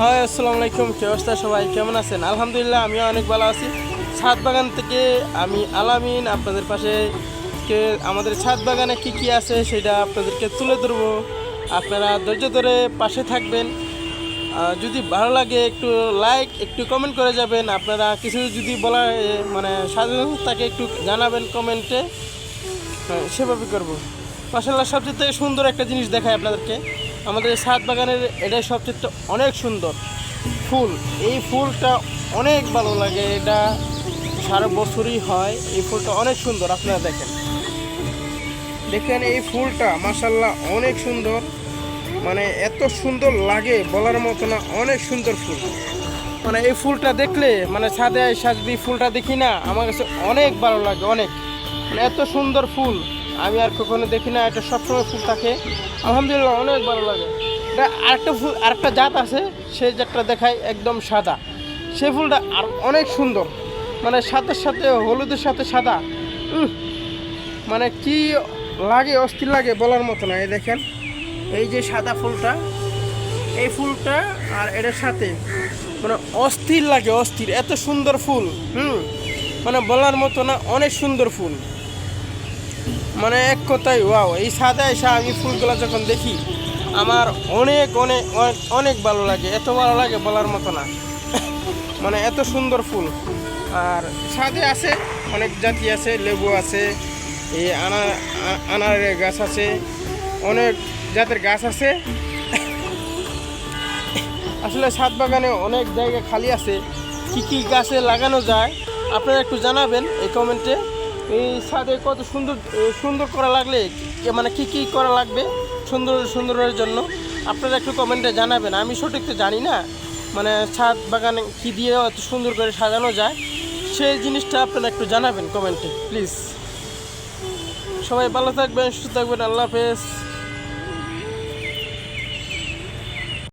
High, আসসালামু আলাইকুম। কি অবস্থা সবাই, কেমন আছেন? আলহামদুলিল্লাহ, আমিও অনেক ভালো আছি। ছাদ বাগান থেকে আমি আলামিন আপনাদের পাশে আমাদের ছাদ বাগানে কি কি আছে সেটা আপনাদেরকে তুলে ধরবো। আপনারা ধৈর্য ধরে পাশে থাকবেন। যদি ভালো লাগে একটু লাইক, একটু কমেন্ট করে যাবেন। আপনারা কিছু যদি বলার মানে সাধারণ তাকে একটু জানাবেন কমেন্টে। সেভাবে করবো। মাশাআল্লাহ, সবচেয়ে সুন্দর একটা জিনিস দেখায় আপনাদেরকে। আমাদের ছাদ বাগানের এটাই সবচেয়ে অনেক সুন্দর ফুল। এই ফুলটা অনেক ভালো লাগে, এটা সারা বছরই হয়। এই ফুলটা অনেক সুন্দর, আপনারা দেখেন দেখেন এই ফুলটা মাশাআল্লাহ অনেক সুন্দর, মানে এত সুন্দর লাগে বলার মতো না। অনেক সুন্দর ফুল, মানে এই ফুলটা দেখলে মানে ছাদে সাজবি ফুলটা দেখি না, আমার কাছে অনেক ভালো লাগে। অনেক মানে এত সুন্দর ফুল আমি আর কখনো দেখি না। এটা সবসময় ফুল থাকে, আলহামদুলিল্লাহ অনেক ভালো লাগে। এটা আরেকটা ফুল, আরেকটা জাত আছে, সেই জাতটা দেখায় একদম সাদা। সেই ফুলটা আর অনেক সুন্দর, মানে সাদার সাথে হলুদের সাথে সাদা, মানে কি লাগে, অস্থির লাগে বলার মতো না। এই দেখেন এই যে সাদা ফুলটা, এই ফুলটা আর এটার সাথে মানে অস্থির লাগে, অস্থির। এত সুন্দর ফুল, মানে বলার মতো না। অনেক সুন্দর ফুল, মানে এক কথায় ওয়াও। এই সাদা এসে আমি ফুলগুলো যখন দেখি আমার অনেক অনেক অনেক ভালো লাগে, এত ভালো লাগে বলার মতো না। মানে এত সুন্দর ফুল। আর ছাদে আছে অনেক জাতি আছে, লেবু আছে, এই আনারের গাছ আছে, অনেক জাতের গাছ আছে। আসলে ছাদ বাগানে অনেক জায়গা খালি আছে, কি কি গাছে লাগানো যায় আপনারা একটু জানাবেন এই কমেন্টে। এই ছাদে কত সুন্দর সুন্দর করা লাগলে মানে কি কি করা লাগবে সুন্দরের জন্য আপনারা একটু কমেন্টে জানাবেন। আমি সঠিক তো জানি না, মানে ছাদ বাগানে কী দিয়ে এত সুন্দর করে সাজানো যায়, সেই জিনিসটা আপনারা একটু জানাবেন কমেন্টে প্লিজ। সবাই ভালো থাকবেন, সুস্থ থাকবেন। আল্লাহ হাফেজ।